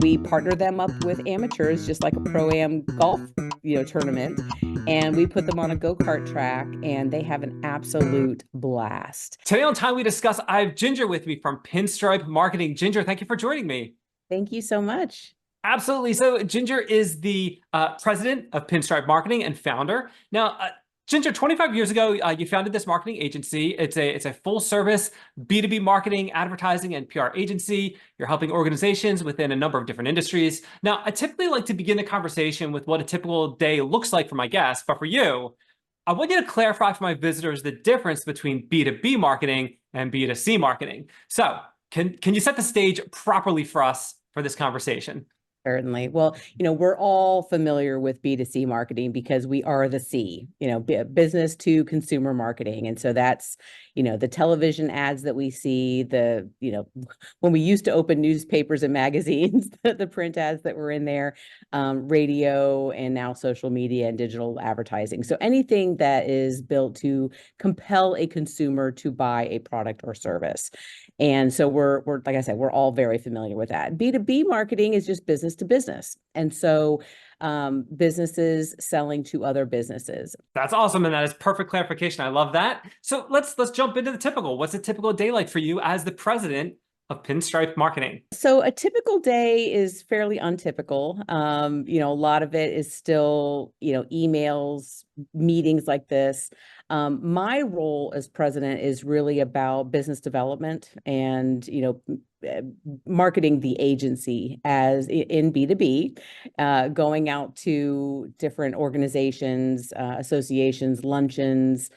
We partner them up with amateurs, just like a pro-am golf, tournament, and we put them on a go-kart track, and they have an absolute blast. Today on Time We Discuss, I have Ginger with me from Pinstripe Marketing. Ginger, thank you for joining me. Thank you so much. Absolutely. So Ginger is the president of Pinstripe Marketing and founder. Now, Ginger, 25 years ago, you founded this marketing agency. It's a full service B2B marketing, advertising, and PR agency. You're helping organizations within a number of different industries. Now, I typically like to begin the conversation with what a typical day looks like for my guests, but for you, I want you to clarify for my visitors the difference between B2B marketing and B2C marketing. So can you set the stage properly for us for this conversation? Certainly. Well, we're all familiar with B2C marketing because we are the C, business to consumer marketing. And so that's, the television ads that we see, when we used to open newspapers and magazines, the print ads that were in there, radio, and now social media and digital advertising. So anything that is built to compel a consumer to buy a product or service. And so we're like I said, we're all very familiar with that. B2B marketing is just business to business. And so businesses selling to other businesses. That's awesome. And that is perfect clarification. I love that. So let's jump into the typical. What's a typical day like for you as the president of Pinstripe Marketing? So a typical day is fairly untypical. A lot of it is still, emails, meetings like this. My role as president is really about business development and, marketing the agency as in B2B, going out to different organizations, associations, luncheons,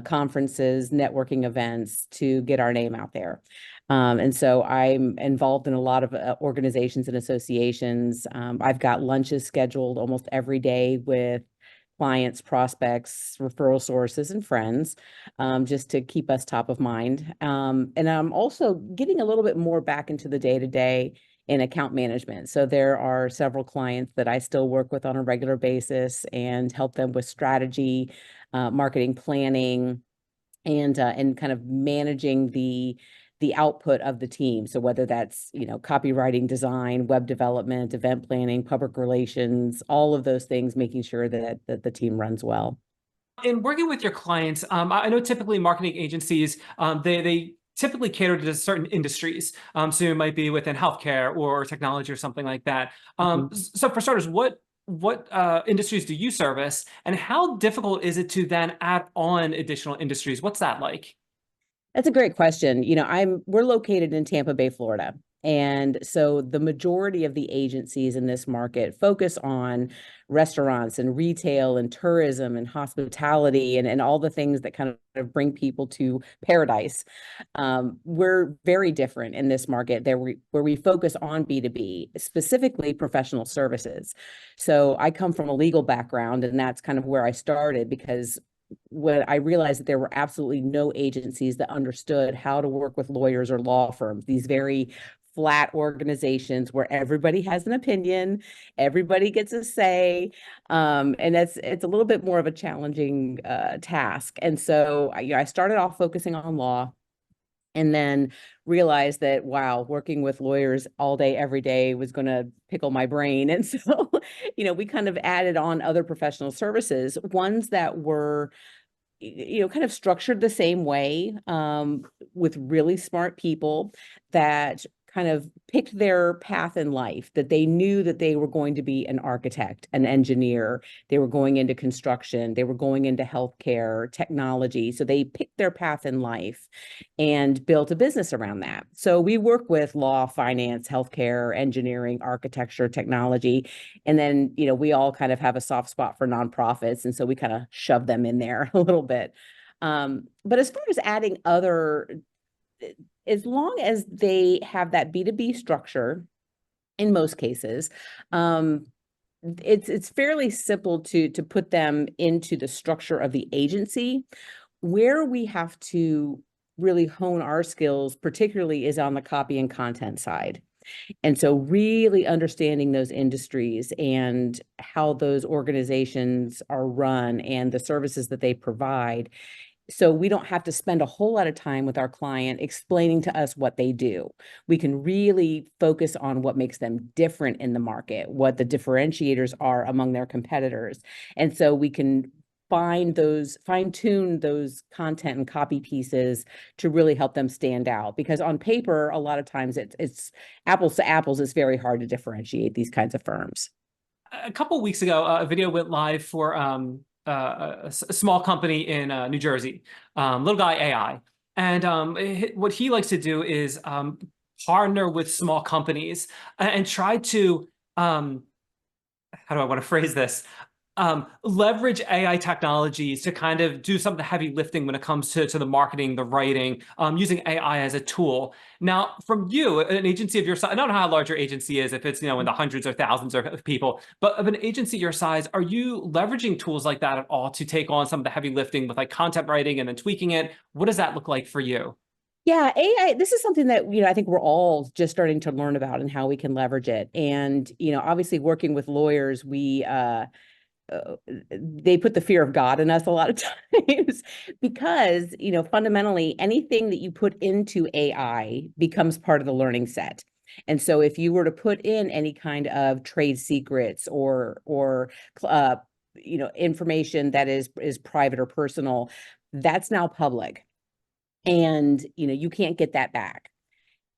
conferences, networking events to get our name out there. And so I'm involved in a lot of organizations and associations. I've got lunches scheduled almost every day with clients, prospects, referral sources, and friends, just to keep us top of mind. And I'm also getting a little bit more back into the day-to-day in account management. So there are several clients that I still work with on a regular basis and help them with strategy, marketing planning, and kind of managing the output of the team. So whether that's, copywriting, design, web development, event planning, public relations, all of those things, making sure that the team runs well. In working with your clients, I know typically marketing agencies, they typically cater to certain industries. So it might be within healthcare or technology or something like that. So for starters, what industries do you service, and how difficult is it to then add on additional industries? What's that like? That's a great question. We're located in Tampa Bay, Florida. And so the majority of the agencies in this market focus on restaurants and retail and tourism and hospitality and all the things that kind of bring people to paradise. We're very different in this market there where we focus on B2B, specifically professional services. So I come from a legal background, and that's kind of where I started because when I realized that there were absolutely no agencies that understood how to work with lawyers or law firms, these very flat organizations where everybody has an opinion, everybody gets a say, and it's a little bit more of a challenging task. And so I started off focusing on law, and then realized that, wow, working with lawyers all day, every day was going to pickle my brain. And so, we kind of added on other professional services, ones that were, kind of structured the same way, with really smart people that kind of picked their path in life, that they knew that they were going to be an architect, an engineer, they were going into construction, they were going into healthcare, technology. So they picked their path in life and built a business around that. So we work with law, finance, healthcare, engineering, architecture, technology. And then, we all kind of have a soft spot for nonprofits. And so we kind of shove them in there a little bit. But as far as adding as long as they have that B2B structure, in most cases, it's fairly simple to put them into the structure of the agency. Where we have to really hone our skills, particularly, is on the copy and content side. And so really understanding those industries and how those organizations are run and the services that they provide, So we don't have to spend a whole lot of time with our client explaining to us what they do. We can really focus on what makes them different in the market, what the differentiators are among their competitors. And so we can fine tune those content and copy pieces to really help them stand out. Because on paper, a lot of times it's apples to apples. It's very hard to differentiate these kinds of firms. A couple of weeks ago, a video went live for a small company in New Jersey, Little Guy AI. And what he likes to do is partner with small companies and try to, how do I want to phrase this? Leverage AI technologies to kind of do some of the heavy lifting when it comes to the marketing, the writing, using AI as a tool. Now, from you, an agency of your size, I don't know how large your agency is, if it's, in the hundreds or thousands of people, but of an agency your size, are you leveraging tools like that at all to take on some of the heavy lifting with like content writing and then tweaking it? What does that look like for you? Yeah, AI, this is something that, I think we're all just starting to learn about and how we can leverage it. And, obviously working with lawyers, they put the fear of God in us a lot of times because, fundamentally anything that you put into AI becomes part of the learning set. And so if you were to put in any kind of trade secrets or information that is private or personal, that's now public. And, you can't get that back.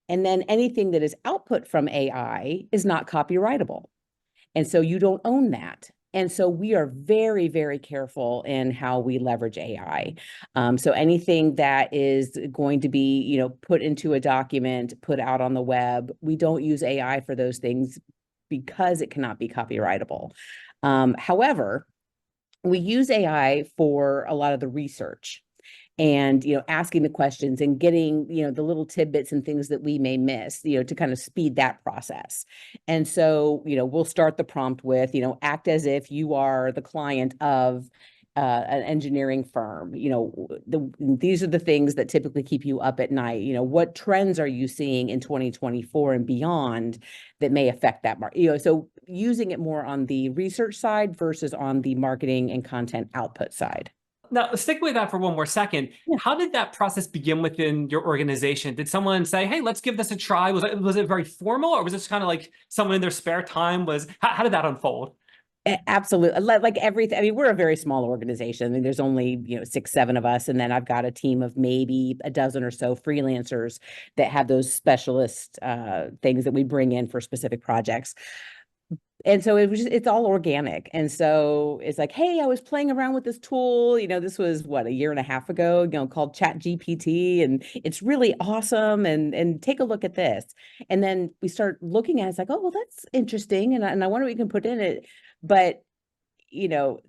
And then anything that is output from AI is not copyrightable. And so you don't own that. And so we are very, very careful in how we leverage AI. So anything that is going to be, put into a document, put out on the web, we don't use AI for those things because it cannot be copyrightable. However, we use AI for a lot of the research and asking the questions and getting the little tidbits and things that we may miss to kind of speed that process. And so we'll start the prompt with act as if you are the client of an engineering firm. These are the things that typically keep you up at night. What trends are you seeing in 2024 and beyond that may affect that market? So using it more on the research side versus on the marketing and content output side. Now, stick with that for one more second. Yeah. How did that process begin within your organization? Did someone say, hey, let's give this a try? Was it very formal, or was this kind of like someone in their spare time how did that unfold? Absolutely. Like everything. I mean, we're a very small organization. I mean, there's only, 6, 7 of us. And then I've got a team of maybe a dozen or so freelancers that have those specialist things that we bring in for specific projects. And so it's all organic. And so it's like, hey, I was playing around with this tool. This was what, a year and a half ago, called Chat GPT, and it's really awesome. And take a look at this. And then we start looking at it, it's like, oh, well, that's interesting. And I wonder what we can put in it. But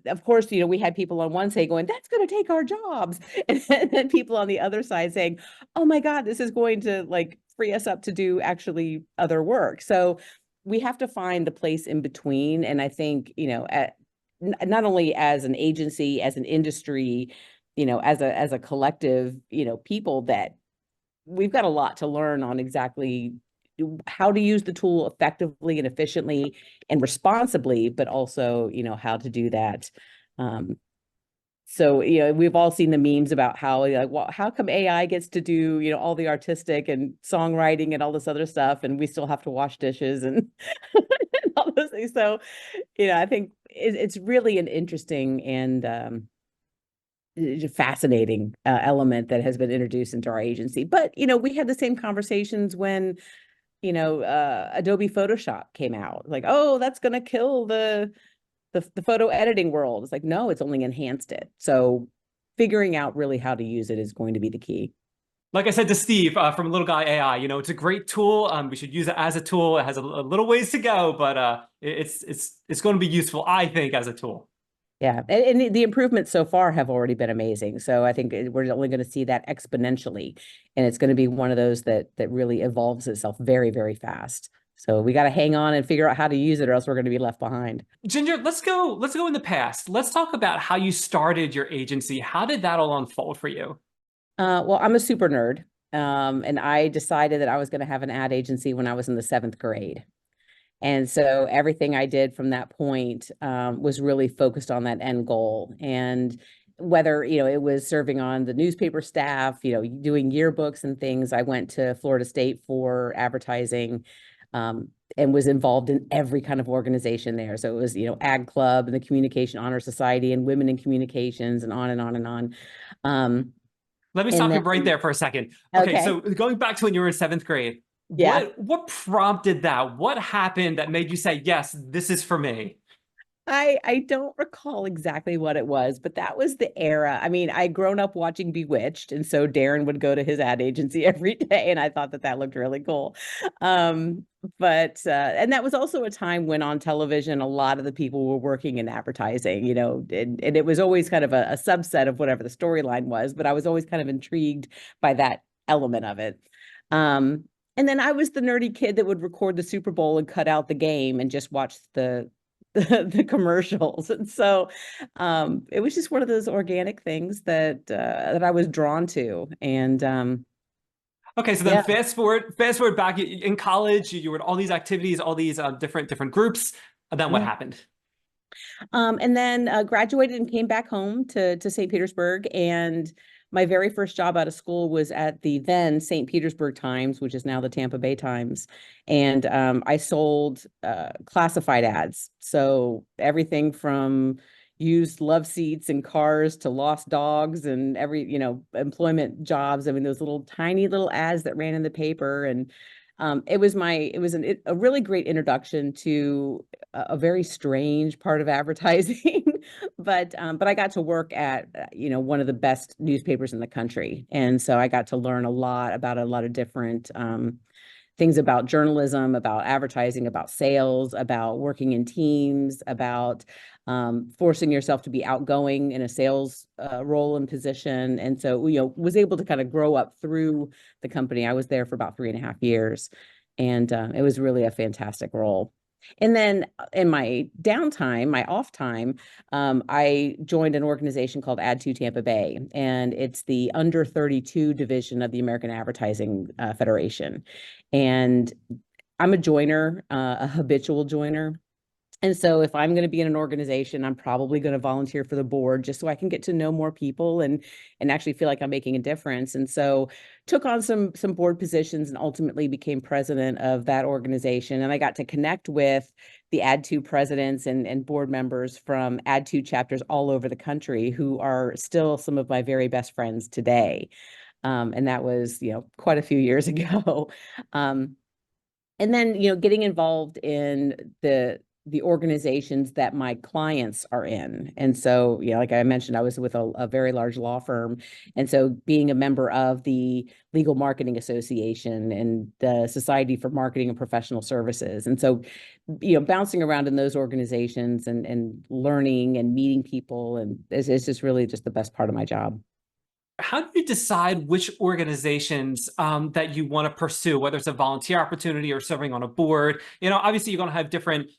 of course, we had people on one side going, that's going to take our jobs. And then people on the other side saying, oh my God, this is going to like free us up to do actually other work. So we have to find the place in between. And I think, not only as an agency, as an industry, as a collective, people, that we've got a lot to learn on exactly how to use the tool effectively and efficiently and responsibly, but also, how to do that. So, we've all seen the memes about how, like, well, how come AI gets to do, all the artistic and songwriting and all this other stuff, and we still have to wash dishes and, and all those things. So, I think it's really an interesting and fascinating element that has been introduced into our agency. But, we had the same conversations when, Adobe Photoshop came out. Like, oh, that's going to kill the photo editing world. It's like, no, it's only enhanced it. So figuring out really how to use it is going to be the key. Like I said to Steve from Little Guy AI, it's a great tool. We should use it as a tool. It has a little ways to go, but it's going to be useful, I think, as a tool. Yeah, and the improvements so far have already been amazing. So I think we're only going to see that exponentially, and it's going to be one of those that really evolves itself very, very fast. So we got to hang on and figure out how to use it, or else we're going to be left behind. Ginger, let's go in the past. Let's talk about how you started your agency. How did that all unfold for you? Well, I'm a super nerd, and I decided that I was going to have an ad agency when I was in the 7th grade. And so everything I did from that point was really focused on that end goal. And whether, it was serving on the newspaper staff, doing yearbooks and things. I went to Florida State for advertising, and was involved in every kind of organization there. So it was, Ag Club and the Communication Honor Society and Women in Communications and on and on and on. Let me And stop you then, right there for a second. Okay, okay, so going back to when you were in seventh grade, yeah. what prompted that? What happened that made you say, yes, this is for me? I don't recall exactly what it was, but that was the era. I mean, I'd grown up watching Bewitched, and so Darren would go to his ad agency every day, and I thought that looked really cool. But and that was also a time when on television, a lot of the people were working in advertising, and it was always kind of a subset of whatever the storyline was, but I was always kind of intrigued by that element of it. And then I was the nerdy kid that would record the Super Bowl and cut out the game and just watch the commercials. And so it was just one of those organic things that I was drawn to. And Okay, so then yeah. fast forward back in college, you were in all these activities, all these different groups. And then what Yeah. happened? And then graduated and came back home to St. Petersburg. And my very first job out of school was at the then St. Petersburg Times, which is now the Tampa Bay Times. And I sold classified ads. So everything from used love seats and cars to lost dogs and every, employment jobs. I mean, those little tiny little ads that ran in the paper. And it was a really great introduction to a very strange part of advertising, but I got to work at one of the best newspapers in the country, and so I got to learn a lot about a lot of different things about journalism, about advertising, about sales, about working in teams, about forcing yourself to be outgoing in a sales role and position. And so, was able to kind of grow up through the company. I was there for about 3.5 years, and it was really a fantastic role. And then in my downtime, my off time, I joined an organization called Ad2 Tampa Bay, and it's the under 32 division of the American Advertising Federation. And I'm a joiner, a habitual joiner. And so if I'm going to be in an organization, I'm probably going to volunteer for the board just so I can get to know more people and actually feel like I'm making a difference. And so took on some board positions and ultimately became president of that organization. And I got to connect with the Ad2 presidents and board members from Ad2 chapters all over the country who are still some of my very best friends today. And that was, quite a few years ago. And then, getting involved in the organizations that my clients are in. And so, like I mentioned, I was with a very large law firm. And so being a member of the Legal Marketing Association and the Society for Marketing and Professional Services. And so, bouncing around in those organizations and learning and meeting people, and it's just really just the best part of my job. How do you decide which organizations that you want to pursue, whether it's a volunteer opportunity or serving on a board? Obviously you're going to have different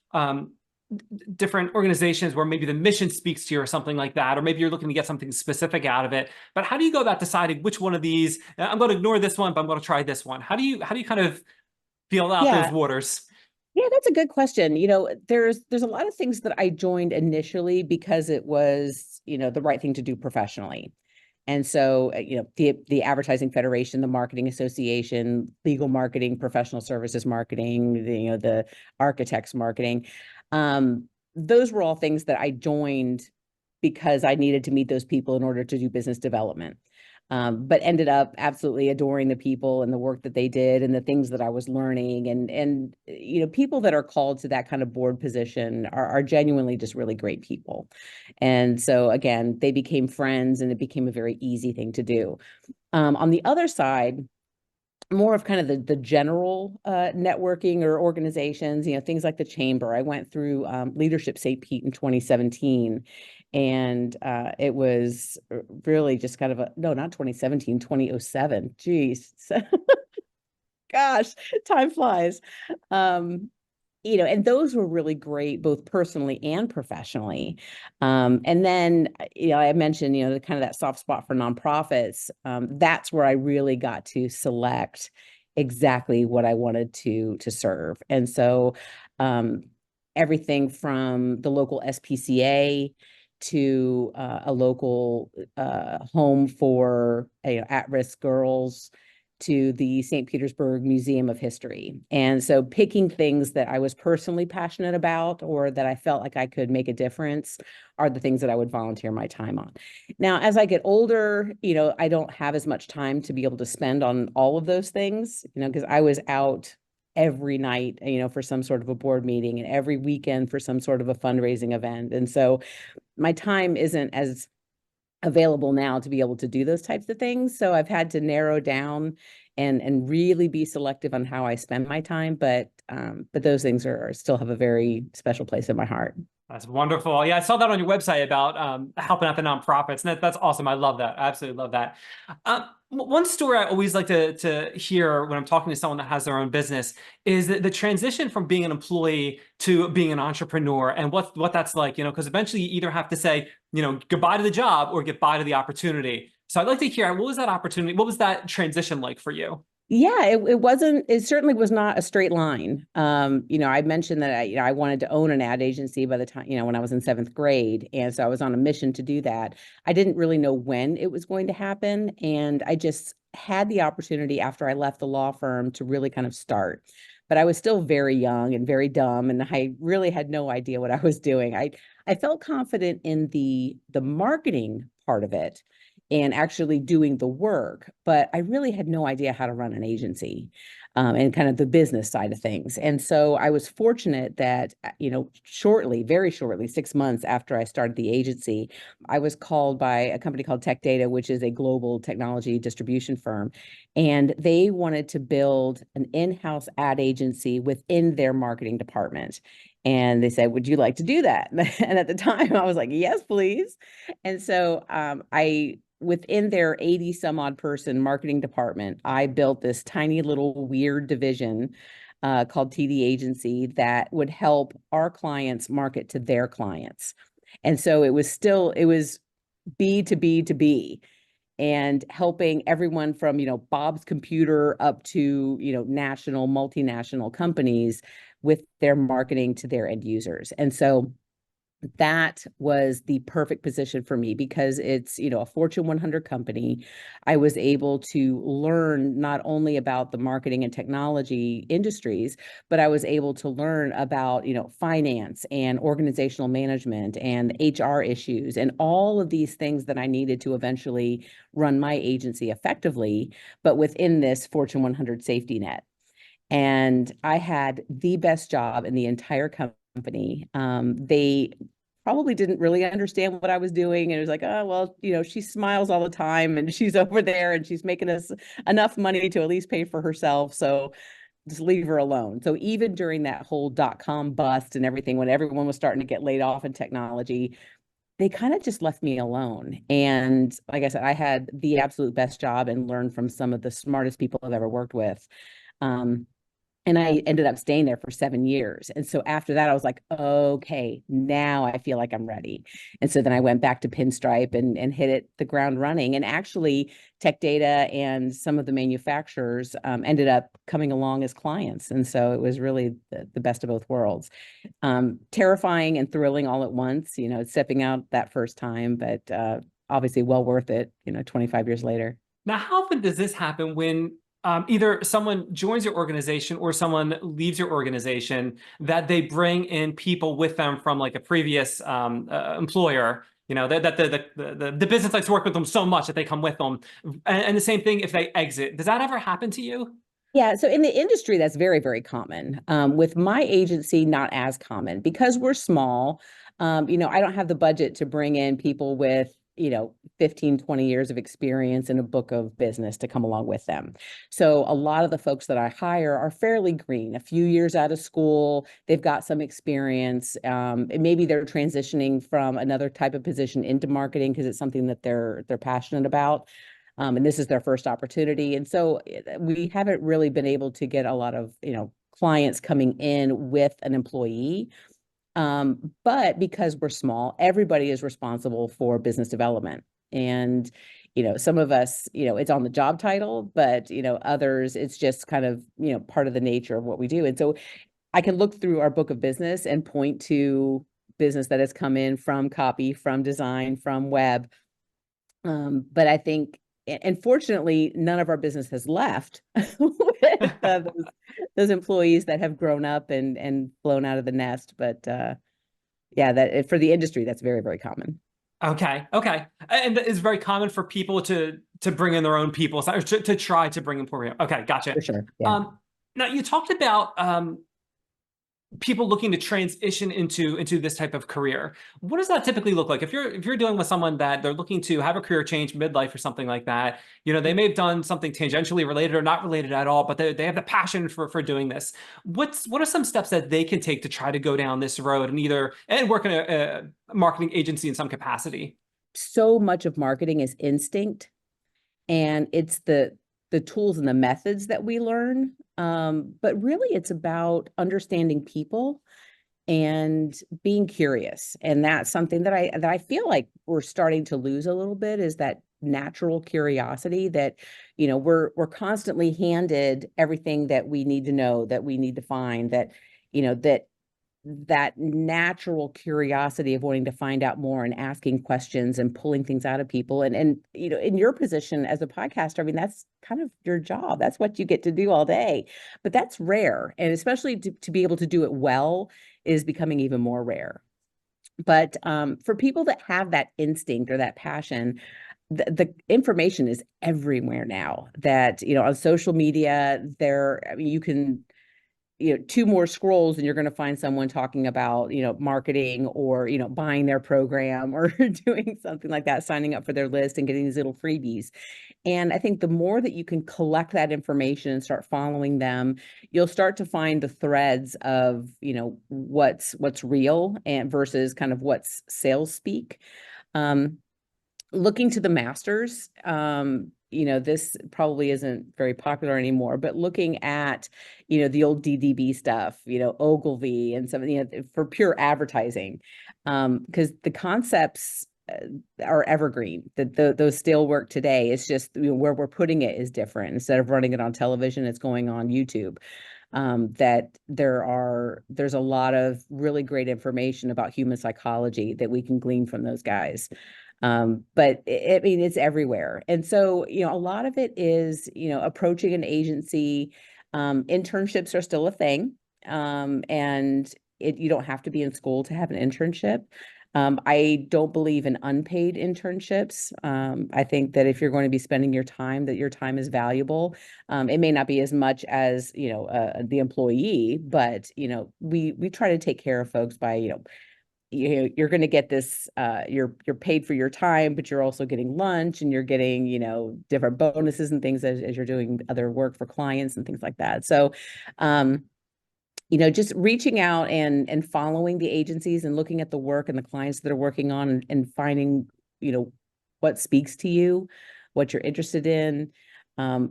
organizations where maybe the mission speaks to you or something like that, or maybe you're looking to get something specific out of it. But how do you go about deciding which one of these, I'm going to ignore this one, but I'm going to try this one? How do you kind of feel out those Yeah. waters? Yeah, that's a good question. There's a lot of things that I joined initially because it was, the right thing to do professionally. And so, the Advertising Federation, the Marketing Association, legal marketing, professional services marketing, the architects marketing, those were all things that I joined because I needed to meet those people in order to do business development. But ended up absolutely adoring the people and the work that they did and the things that I was learning. And people that are called to that kind of board position are genuinely just really great people. And so again, they became friends and it became a very easy thing to do. On the other side, more of kind of the general networking or organizations, things like the chamber. I went through Leadership St. Pete in 2017, and it was really just kind of no, not 2017, 2007. Geez. Gosh, time flies. And those were really great, both personally and professionally. And then, I mentioned, the kind of that soft spot for nonprofits. That's where I really got to select exactly what I wanted to serve. And so, everything from the local SPCA to a local home for at-risk girls, to the St. Petersburg Museum of History. And so picking things that I was personally passionate about or that I felt like I could make a difference are the things that I would volunteer my time on. Now, as I get older, I don't have as much time to be able to spend on all of those things, because I was out every night, for some sort of a board meeting, and every weekend for some sort of a fundraising event. And so my time isn't as available now to be able to do those types of things. So I've had to narrow down and really be selective on how I spend my time. But those things are still have a very special place in my heart. That's wonderful. Yeah, I saw that on your website about helping out the nonprofits, and that's awesome. I love that. I absolutely love that. One story I always like to hear when I'm talking to someone that has their own business is the transition from being an employee to being an entrepreneur, and what that's like. Because eventually you either have to say, goodbye to the job or goodbye to the opportunity. So I'd like to hear, what was that opportunity? What was that transition like for you? Yeah, it certainly was not a straight line. I mentioned that I wanted to own an ad agency by the time, when I was in seventh grade. And so I was on a mission to do that. I didn't really know when it was going to happen. And I just had the opportunity after I left the law firm to really kind of start. But I was still very young and very dumb, and I really had no idea what I was doing. I felt confident in the marketing part of it and actually doing the work, but I really had no idea how to run an agency, and kind of the business side of things. And so I was fortunate that, very shortly, 6 months after I started the agency, I was called by a company called Tech Data, which is a global technology distribution firm. And they wanted to build an in-house ad agency within their marketing department. And they said, would you like to do that? And at the time I was like, yes, please. And so within their 80 some odd person marketing department, I built this tiny little weird division called TD Agency that would help our clients market to their clients. And so it was B to B to B, and helping everyone from, Bob's Computer up to, national, multinational companies with their marketing to their end users. And so that was the perfect position for me because it's, a Fortune 100 company. I was able to learn not only about the marketing and technology industries, but I was able to learn about, finance and organizational management and HR issues and all of these things that I needed to eventually run my agency effectively, but within this Fortune 100 safety net. And I had the best job in the entire company. They probably didn't really understand what I was doing. And it was like, oh, well, she smiles all the time and she's over there and she's making us enough money to at least pay for herself. So just leave her alone. So even during that whole dot-com bust and everything, when everyone was starting to get laid off in technology, they kind of just left me alone. And like I said, I had the absolute best job and learned from some of the smartest people I've ever worked with. And I ended up staying there for 7 years. And so after that, I was like, okay, now I feel like I'm ready. And so then I went back to Pinstripe and hit it the ground running. And actually, Tech Data and some of the manufacturers ended up coming along as clients. And so it was really the best of both worlds. Terrifying and thrilling all at once, stepping out that first time, but obviously well worth it, 25 years later. Now, how often does this happen when either someone joins your organization or someone leaves your organization, that they bring in people with them from like a previous employer, that the business likes to work with them so much that they come with them, and the same thing if they exit? Does that ever happen to you? Yeah, so in the industry, that's very, very common. With my agency, not as common because we're small. I don't have the budget to bring in people with, 15, 20 years of experience in a book of business to come along with them. So a lot of the folks that I hire are fairly green, a few years out of school, they've got some experience. And maybe they're transitioning from another type of position into marketing because it's something that they're passionate about. And this is their first opportunity. And so we haven't really been able to get a lot of, clients coming in with an employee. But because we're small, everybody is responsible for business development. And, some of us, it's on the job title, but, others, it's just kind of, part of the nature of what we do. And so I can look through our book of business and point to business that has come in from copy, from design, from web. But I think, and fortunately, none of our business has left with those employees that have grown up and flown out of the nest. But yeah, that for the industry, that's very, very common. Okay, okay, and it's very common for people to bring in their own people, or to try to bring in people. Okay, gotcha. For sure. Yeah. Now you talked about people looking to transition into this type of career. What does that typically look like? If you're dealing with someone that they're looking to have a career change midlife or something like that, you know, they may have done something tangentially related or not related at all, but they have the passion for doing this. What are some steps that they can take to try to go down this road and work in a marketing agency in some capacity? So much of marketing is instinct, and it's the tools and the methods that we learn. But really, it's about understanding people and being curious. And that's something that I feel like we're starting to lose a little bit, is that natural curiosity that, you know, we're constantly handed everything that we need to know, that we need to find, that, you know, that natural curiosity of wanting to find out more and asking questions and pulling things out of people. And you know, in your position as a podcaster, I mean, that's kind of your job. That's what you get to do all day. But that's rare. And especially to be able to do it well is becoming even more rare. But for people that have that instinct or that passion, the information is everywhere now. That, you know, on social media, I mean, you can, you know, two more scrolls and you're going to find someone talking about, you know, marketing, or, you know, buying their program, or doing something like that, signing up for their list and getting these little freebies. And I think the more that you can collect that information and start following them, you'll start to find the threads of, you know, what's real and versus kind of what's sales speak. Looking to the masters, you know, this probably isn't very popular anymore, but looking at, you know, the old DDB stuff, you know, Ogilvy and some, you know, for pure advertising, because the concepts are evergreen. Those still work today. It's just, you know, where we're putting it is different. Instead of running it on television, it's going on YouTube. That there's a lot of really great information about human psychology that we can glean from those guys. But I mean, it's everywhere. And so, you know, a lot of it is, you know, approaching an agency. Internships are still a thing. And you don't have to be in school to have an internship. I don't believe in unpaid internships. I think that if you're going to be spending your time, that your time is valuable. It may not be as much as, you know, the employee, but, you know, we try to take care of folks by, you know, you're going to get this, you're paid for your time, but you're also getting lunch, and you're getting, you know, different bonuses and things as you're doing other work for clients and things like that. So, you know, just reaching out and following the agencies and looking at the work and the clients that are working on, and finding, you know, what speaks to you, what you're interested in.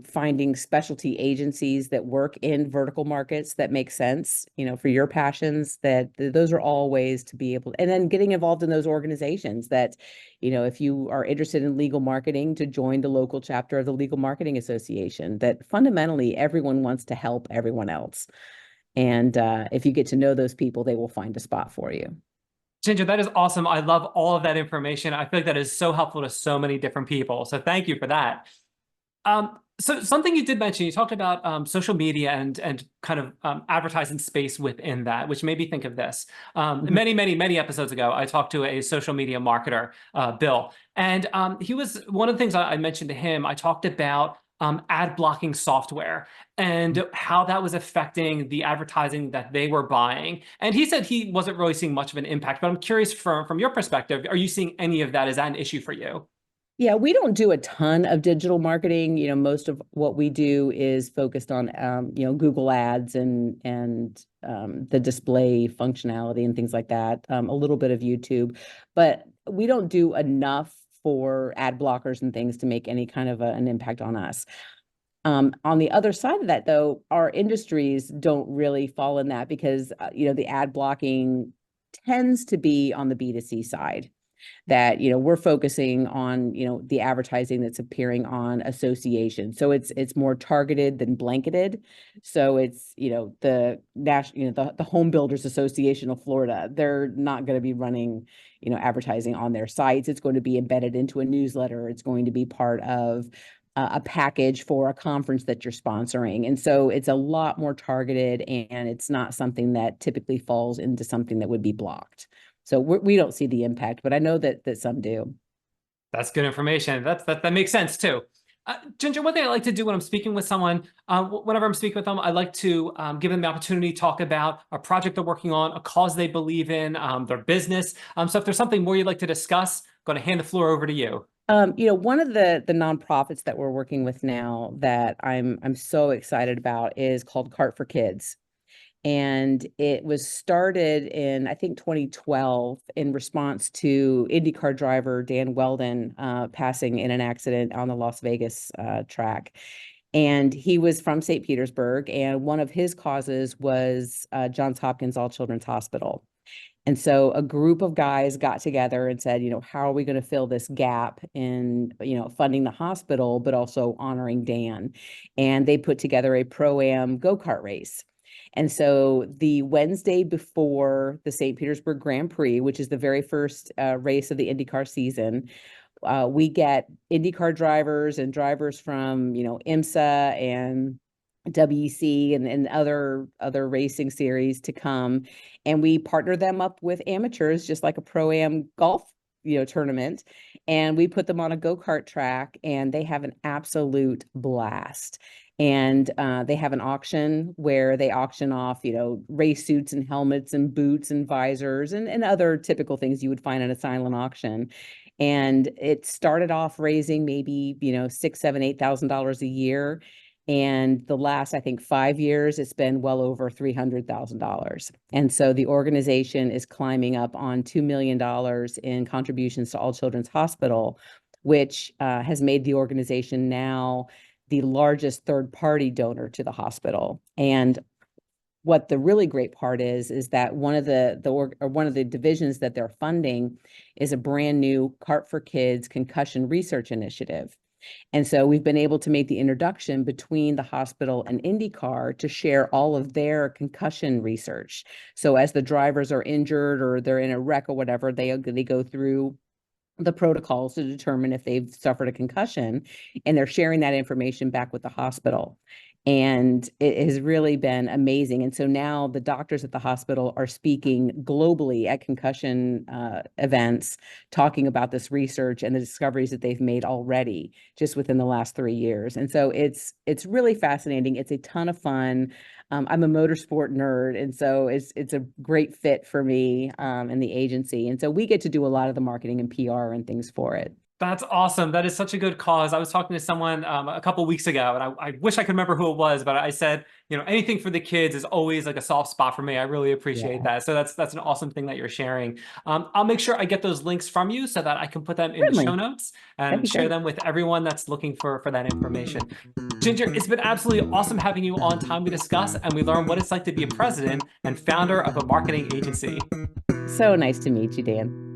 Finding specialty agencies that work in vertical markets that make sense, you know, for your passions. Those are all ways to be able, and then getting involved in those organizations that, you know, if you are interested in legal marketing, to join the local chapter of the Legal Marketing Association. That fundamentally everyone wants to help everyone else. And if you get to know those people, they will find a spot for you. Ginger, that is awesome. I love all of that information. I feel like that is so helpful to so many different people. So thank you for that. So something you did mention, you talked about social media and kind of advertising space within that, which made me think of this. Many episodes ago, I talked to a social media marketer, Bill, and he was one of the things I mentioned to him. I talked about ad blocking software and how that was affecting the advertising that they were buying. And he said he wasn't really seeing much of an impact, but I'm curious from your perspective, are you seeing any of that? Is that an issue for you? Yeah, we don't do a ton of digital marketing. You know, most of what we do is focused on, you know, Google Ads and the display functionality and things like that. A little bit of YouTube, but we don't do enough for ad blockers and things to make any kind of an impact on us. On the other side of that, though, our industries don't really fall in that, because, you know, the ad blocking tends to be on the B2C side. that, we're focusing on, the advertising that's appearing on association. So it's more targeted than blanketed. So it's, the national, the Home Builders Association of Florida, they're not going to be running, advertising on their sites. It's going to be embedded into a newsletter. It's going to be part of a package for a conference that you're sponsoring. And so it's a lot more targeted, and it's not something that typically falls into something that would be blocked. So we don't see the impact, but I know that some do. That's good information. That makes sense too. Ginger, one thing I like to do when I'm speaking with someone, whenever I'm speaking with them, I like to give them the opportunity to talk about a project they're working on, a cause they believe in, their business. So if there's something more you'd like to discuss, I'm going to hand the floor over to you. One of the nonprofits that we're working with now that I'm so excited about is called Cart for Kids. And it was started in, I think, 2012 in response to IndyCar driver Dan Weldon passing in an accident on the Las Vegas track. And he was from St. Petersburg, and one of his causes was Johns Hopkins All Children's Hospital. And so a group of guys got together and said, how are we going to fill this gap in, funding the hospital, but also honoring Dan? And they put together a pro-am go-kart race. And so the Wednesday before the St. Petersburg Grand Prix, which is the very first race of the IndyCar season, we get IndyCar drivers and drivers from, IMSA and WEC and other racing series to come, and we partner them up with amateurs, just like a pro-am golf tournament, and we put them on a go-kart track, and they have an absolute blast. And they have an auction where they auction off, race suits and helmets and boots and visors and other typical things you would find at a silent auction. And it started off raising maybe, $6,000, $7,000, $8,000 a year. And the last, I think, 5 years, it's been well over $300,000. And so the organization is climbing up on $2 million in contributions to All Children's Hospital, which has made the organization now the largest third-party donor to the hospital. And what the really great part is that one of the divisions that they're funding is a brand new Cart for Kids concussion research initiative. And so we've been able to make the introduction between the hospital and IndyCar to share all of their concussion research. So as the drivers are injured or they're in a wreck or whatever, they go through the protocols to determine if they've suffered a concussion, and they're sharing that information back with the hospital. And it has really been amazing. And so now the doctors at the hospital are speaking globally at concussion events, talking about this research and the discoveries that they've made already just within the last 3 years. And so it's really fascinating. It's a ton of fun. I'm a motorsport nerd, and so it's a great fit for me and the agency. And so we get to do a lot of the marketing and PR and things for it. That's awesome. That is such a good cause. I was talking to someone a couple of weeks ago, and I wish I could remember who it was, but I said, anything for the kids is always like a soft spot for me. I really appreciate that. So that's an awesome thing that you're sharing. I'll make sure I get those links from you so that I can put them in the show notes and share them with everyone that's looking for that information. Ginger, it's been absolutely awesome having you on Time We Discuss, and we learn what it's like to be a president and founder of a marketing agency. So nice to meet you, Dan.